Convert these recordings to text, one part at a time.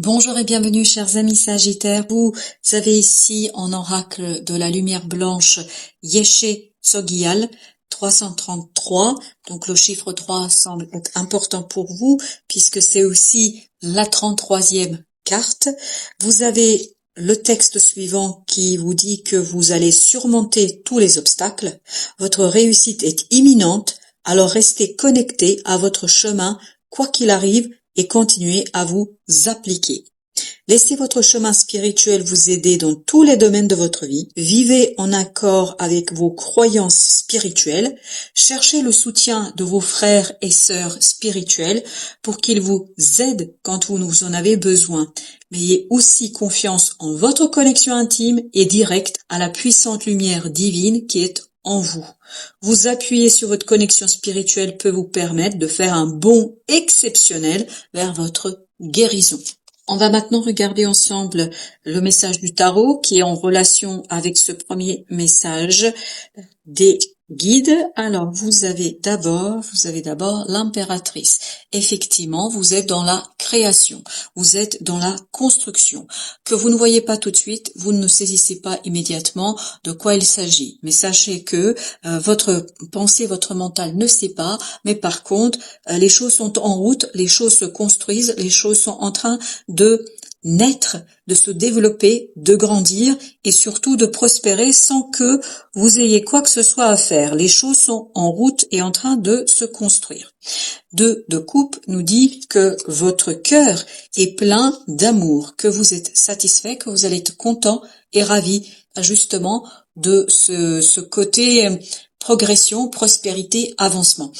Bonjour et bienvenue chers amis Sagittaires. Vous avez ici en oracle de la lumière blanche Yeshe Tsogyal 333. Donc le chiffre 3 semble être important pour vous puisque c'est aussi la 33e carte. Vous avez le texte suivant qui vous dit que vous allez surmonter tous les obstacles. Votre réussite est imminente, alors restez connectés à votre chemin quoi qu'il arrive et continuez à vous appliquer. Laissez votre chemin spirituel vous aider dans tous les domaines de votre vie. Vivez en accord avec vos croyances spirituelles. Cherchez le soutien de vos frères et sœurs spirituels pour qu'ils vous aident quand vous en avez besoin. Mais ayez aussi confiance en votre connexion intime et directe à la puissante lumière divine qui est en vous. Vous appuyer sur votre connexion spirituelle peut vous permettre de faire un bond exceptionnel vers votre guérison. On va maintenant regarder ensemble le message du tarot qui est en relation avec ce premier message des guides. Alors, vous avez d'abord l'impératrice. Effectivement, vous êtes dans la création, vous êtes dans la construction. Que vous ne voyez pas tout de suite, vous ne saisissez pas immédiatement de quoi il s'agit. Mais sachez que votre pensée, votre mental ne sait pas, mais par contre, les choses sont en route, les choses se construisent, les choses sont en train de naître, de se développer, de grandir et surtout de prospérer sans que vous ayez quoi que ce soit à faire. Les choses sont en route et en train de se construire. 2 de coupe nous dit que votre cœur est plein d'amour, que vous êtes satisfait, que vous allez être content et ravi justement de ce côté progression, prospérité, avancement.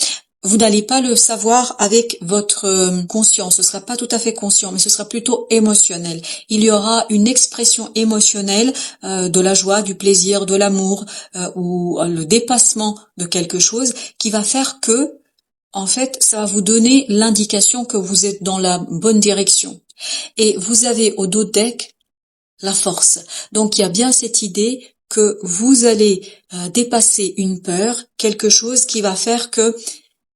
Vous n'allez pas le savoir avec votre conscience, ce sera pas tout à fait conscient, mais ce sera plutôt émotionnel. Il y aura une expression émotionnelle de la joie, du plaisir, de l'amour ou le dépassement de quelque chose qui va faire que, en fait, ça va vous donner l'indication que vous êtes dans la bonne direction. Et vous avez au dos de deck la force. Donc il y a bien cette idée que vous allez dépasser une peur, quelque chose qui va faire que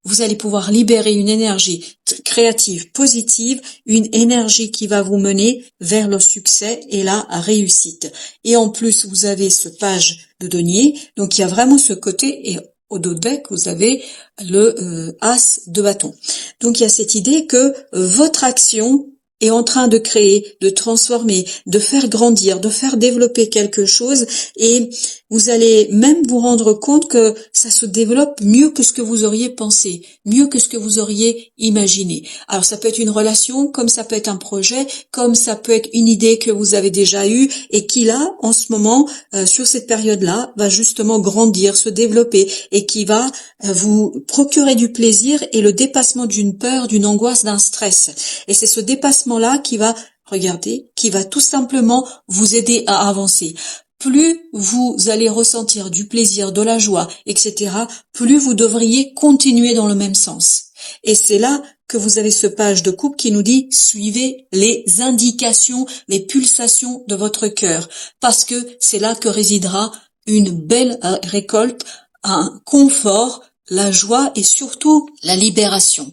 vous allez pouvoir libérer une énergie créative, positive, une énergie qui va vous mener vers le succès et la réussite. Et en plus, vous avez ce page de denier, donc il y a vraiment ce côté, et au dos de bec, vous avez le as de bâton. Donc il y a cette idée que votre action est en train de créer, de transformer, de faire grandir, de faire développer quelque chose et vous allez même vous rendre compte que ça se développe mieux que ce que vous auriez pensé, mieux que ce que vous auriez imaginé. Alors ça peut être une relation, comme ça peut être un projet, comme ça peut être une idée que vous avez déjà eue et qui là, en ce moment, sur cette période-là, va justement grandir, se développer et qui va vous procurer du plaisir et le dépassement d'une peur, d'une angoisse, d'un stress. Et c'est ce dépassement-là qui va, regardez, qui va tout simplement vous aider à avancer. Plus vous allez ressentir du plaisir, de la joie, etc., plus vous devriez continuer dans le même sens. Et c'est là que vous avez ce page de coupe qui nous dit « Suivez les indications, les pulsations de votre cœur » parce que c'est là que résidera une belle récolte, un confort, la joie et surtout la libération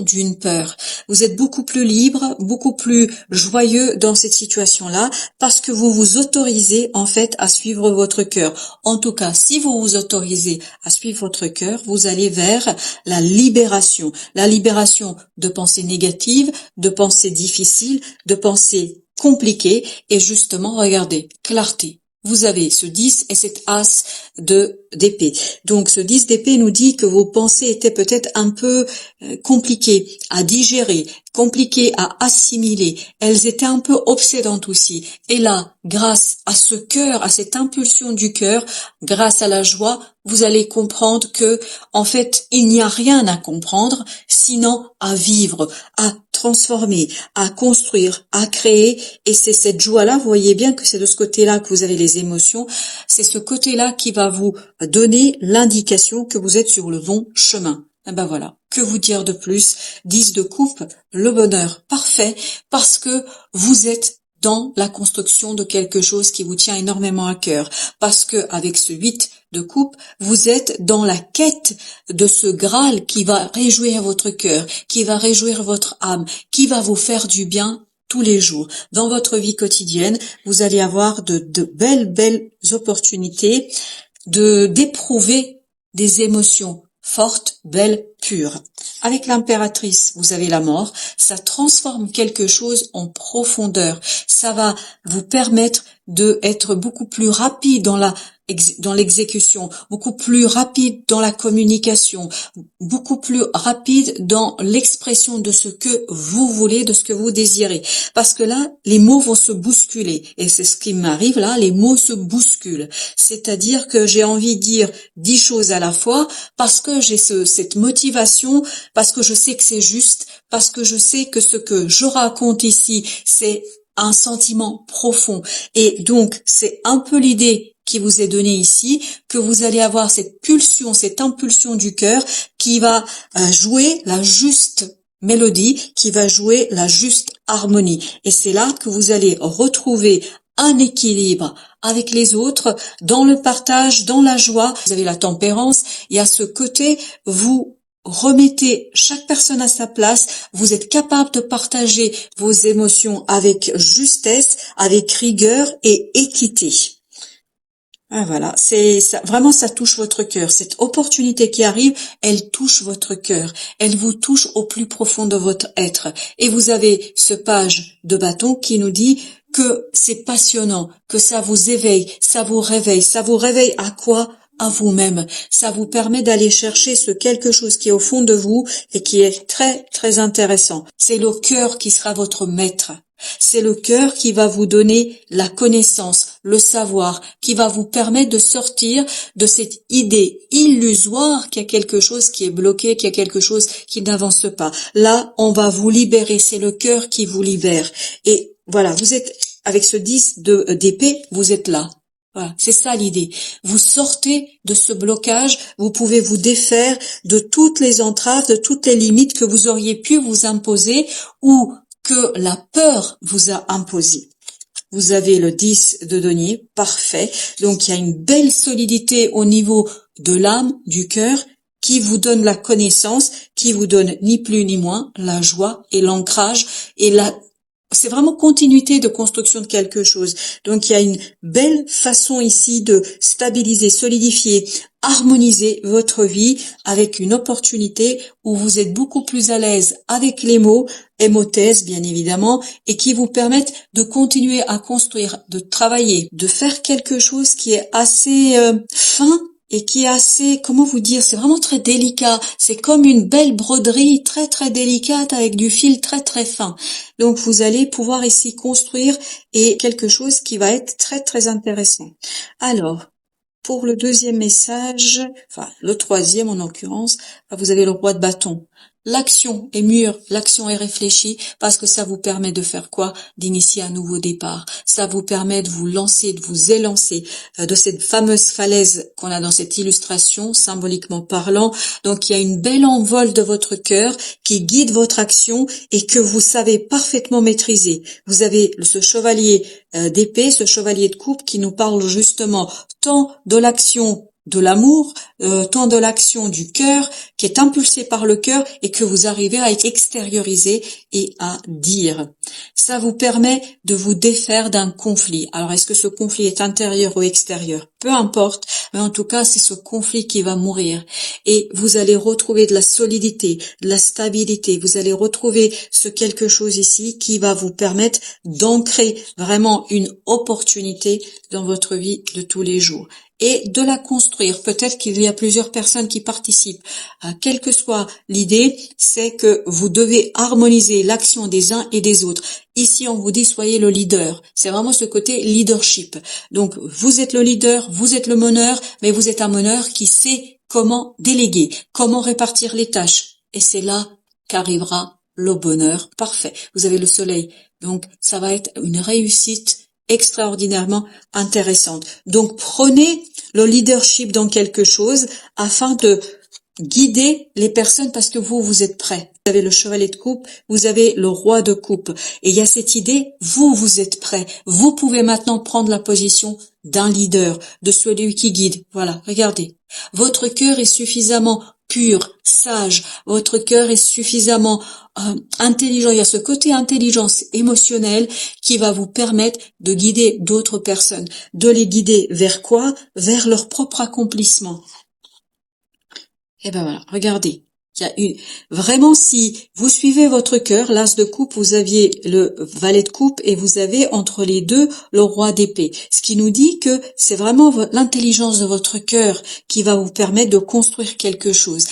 d'une peur. Vous êtes beaucoup plus libre, beaucoup plus joyeux dans cette situation-là parce que vous vous autorisez en fait à suivre votre cœur. En tout cas, si vous vous autorisez à suivre votre cœur, vous allez vers la libération de pensées négatives, de pensées difficiles, de pensées compliquées et justement, regardez, clarté. Vous avez ce 10 et cet as d'épée. Donc ce 10 d'épée nous dit que vos pensées étaient peut-être un peu compliquées à digérer, compliquées à assimiler. Elles étaient un peu obsédantes aussi. Et là, grâce à ce cœur, à cette impulsion du cœur, grâce à la joie, vous allez comprendre que, en fait, il n'y a rien à comprendre, sinon à vivre, à transformer, à construire, à créer. Et c'est cette joie-là, vous voyez bien que c'est de ce côté-là que vous avez les émotions. C'est ce côté-là qui va vous donner l'indication que vous êtes sur le bon chemin. Et ben voilà. Que vous dire de plus? 10 de coupe, le bonheur parfait, parce que vous êtes dans la construction de quelque chose qui vous tient énormément à cœur. Parce que avec ce 8 de coupe, vous êtes dans la quête de ce Graal qui va réjouir votre cœur, qui va réjouir votre âme, qui va vous faire du bien tous les jours. Dans votre vie quotidienne, vous allez avoir de belles opportunités d'éprouver des émotions fortes, belles, pures. Avec l'impératrice, vous avez la mort. Ça transforme quelque chose en profondeur. Ça va vous permettre de être beaucoup plus rapide dans l'exécution, beaucoup plus rapide dans la communication, beaucoup plus rapide dans l'expression de ce que vous voulez, de ce que vous désirez. Parce que là, les mots vont se bousculer. Et c'est ce qui m'arrive là, les mots se bousculent. C'est-à-dire que j'ai envie de dire 10 choses à la fois parce que j'ai cette motivation, parce que je sais que c'est juste, parce que je sais que ce que je raconte ici, c'est un sentiment profond. Et donc, c'est un peu l'idée qui vous est donnée ici, que vous allez avoir cette pulsion, cette impulsion du cœur qui va jouer la juste mélodie, qui va jouer la juste harmonie. Et c'est là que vous allez retrouver un équilibre avec les autres, dans le partage, dans la joie. Vous avez la tempérance, il y a ce côté, vous remettez chaque personne à sa place, vous êtes capable de partager vos émotions avec justesse, avec rigueur et équité. Ah, voilà, c'est ça, vraiment ça touche votre cœur. Cette opportunité qui arrive, elle touche votre cœur. Elle vous touche au plus profond de votre être. Et vous avez ce page de bâton qui nous dit que c'est passionnant, que ça vous éveille, ça vous réveille. Ça vous réveille à quoi? À vous-même. Ça vous permet d'aller chercher ce quelque chose qui est au fond de vous et qui est très, très intéressant. C'est le cœur qui sera votre maître. C'est le cœur qui va vous donner la connaissance, le savoir, qui va vous permettre de sortir de cette idée illusoire qu'il y a quelque chose qui est bloqué, qu'il y a quelque chose qui n'avance pas. Là, on va vous libérer, c'est le cœur qui vous libère. Et voilà, vous êtes, avec ce 10 d'épée, vous êtes là. Voilà, c'est ça l'idée. Vous sortez de ce blocage, vous pouvez vous défaire de toutes les entraves, de toutes les limites que vous auriez pu vous imposer ou que la peur vous a imposé. Vous avez le 10 de denier, parfait. Donc il y a une belle solidité au niveau de l'âme, du cœur, qui vous donne la connaissance, qui vous donne ni plus ni moins la joie et l'ancrage et c'est vraiment continuité de construction de quelque chose. Donc il y a une belle façon ici de stabiliser, solidifier, harmoniser votre vie avec une opportunité où vous êtes beaucoup plus à l'aise avec les mots, émothèses bien évidemment, et qui vous permettent de continuer à construire, de travailler, de faire quelque chose qui est assez fin et qui est assez, comment vous dire, c'est vraiment très délicat. C'est comme une belle broderie très très délicate avec du fil très très fin. Donc vous allez pouvoir ici construire et quelque chose qui va être très très intéressant. Alors, pour le deuxième message, enfin le troisième en l'occurrence, vous avez le roi de bâton. L'action est mûre, l'action est réfléchie parce que ça vous permet de faire quoi? D'initier un nouveau départ. Ça vous permet de vous lancer, de vous élancer de cette fameuse falaise qu'on a dans cette illustration, symboliquement parlant. Donc il y a une belle envol de votre cœur qui guide votre action et que vous savez parfaitement maîtriser. Vous avez ce chevalier d'épée, ce chevalier de coupe qui nous parle justement tant de l'action de l'amour, tant de l'action du cœur qui est impulsée par le cœur et que vous arrivez à extérioriser et à dire. Ça vous permet de vous défaire d'un conflit. Alors est-ce que ce conflit est intérieur ou extérieur? Peu importe, mais en tout cas c'est ce conflit qui va mourir. Et vous allez retrouver de la solidité, de la stabilité, vous allez retrouver ce quelque chose ici qui va vous permettre d'ancrer vraiment une opportunité dans votre vie de tous les jours. Et de la construire. Peut-être qu'il y a plusieurs personnes qui participent. Quelle que soit l'idée, c'est que vous devez harmoniser l'action des uns et des autres. Ici, on vous dit soyez le leader. C'est vraiment ce côté leadership. Donc, vous êtes le leader, vous êtes le meneur, mais vous êtes un meneur qui sait comment déléguer, comment répartir les tâches. Et c'est là qu'arrivera le bonheur. Parfait. Vous avez le soleil. Donc, ça va être une réussite extraordinairement intéressante. Donc prenez le leadership dans quelque chose afin de guider les personnes parce que vous êtes prêts. Vous avez le chevalier de coupe, vous avez le roi de coupe. Et il y a cette idée, vous êtes prêts. Vous pouvez maintenant prendre la position d'un leader, de celui qui guide. Voilà, regardez. Votre cœur est suffisamment pur, sage, votre cœur est suffisamment intelligent, il y a ce côté intelligence émotionnelle qui va vous permettre de guider d'autres personnes, de les guider vers quoi? Vers leur propre accomplissement. Et ben voilà, regardez. Il y a vraiment, si vous suivez votre cœur, l'as de coupe, vous aviez le valet de coupe et vous avez entre les deux le roi d'épée. Ce qui nous dit que c'est vraiment l'intelligence de votre cœur qui va vous permettre de construire quelque chose,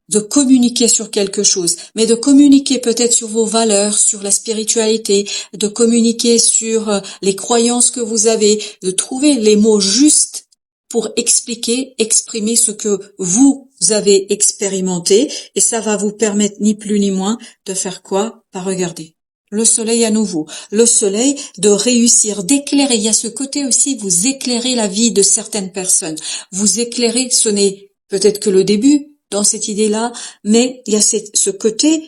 de communiquer sur quelque chose, mais de communiquer peut-être sur vos valeurs, sur la spiritualité, de communiquer sur les croyances que vous avez, de trouver les mots justes pour exprimer ce que vous avez expérimenté, et ça va vous permettre ni plus ni moins de faire quoi? Regardez. Le soleil à nouveau. Le soleil de réussir, d'éclairer. Il y a ce côté aussi, vous éclairez la vie de certaines personnes. Vous éclairez, ce n'est peut-être que le début dans cette idée-là, mais il y a ce côté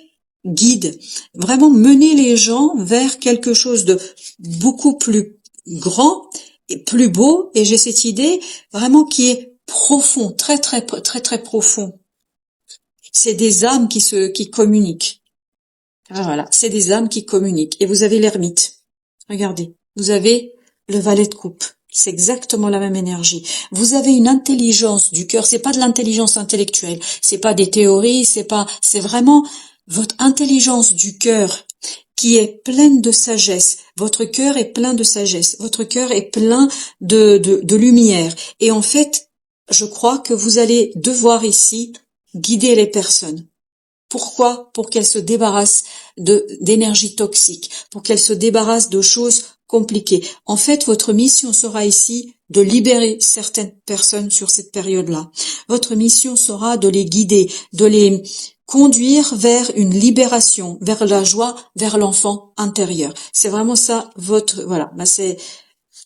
guide. Vraiment mener les gens vers quelque chose de beaucoup plus grand et plus beau, et j'ai cette idée vraiment qui est profond, très profond. C'est des âmes qui communiquent. Ah, voilà, c'est des âmes qui communiquent. Et vous avez l'ermite. Regardez, vous avez le valet de coupe. C'est exactement la même énergie. Vous avez une intelligence du cœur. C'est pas de l'intelligence intellectuelle. C'est pas des théories. C'est vraiment votre intelligence du cœur qui est pleine de sagesse. Votre cœur est plein de sagesse. Votre cœur est plein de lumière. Et en fait, je crois que vous allez devoir ici guider les personnes. Pourquoi? Pour qu'elles se débarrassent d'énergie toxique, pour qu'elles se débarrassent de choses compliquées. En fait, votre mission sera ici de libérer certaines personnes sur cette période-là. Votre mission sera de les guider, de les conduire vers une libération, vers la joie, vers l'enfant intérieur. C'est vraiment ça voilà, c'est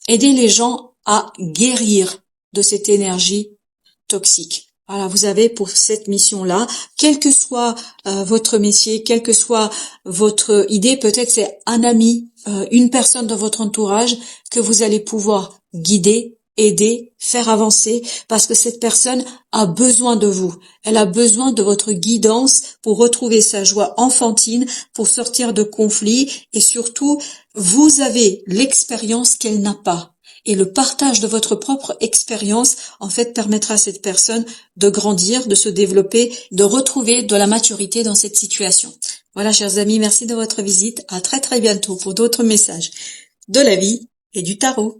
aider les gens à guérir de cette énergie toxique. Voilà, vous avez pour cette mission-là, quel que soit votre métier, quelle que soit votre idée, peut-être c'est un ami, une personne dans votre entourage que vous allez pouvoir guider, aider, faire avancer, parce que cette personne a besoin de vous. Elle a besoin de votre guidance pour retrouver sa joie enfantine, pour sortir de conflits, et surtout, vous avez l'expérience qu'elle n'a pas. Et le partage de votre propre expérience, en fait, permettra à cette personne de grandir, de se développer, de retrouver de la maturité dans cette situation. Voilà, chers amis, merci de votre visite. À très bientôt pour d'autres messages de la vie et du tarot.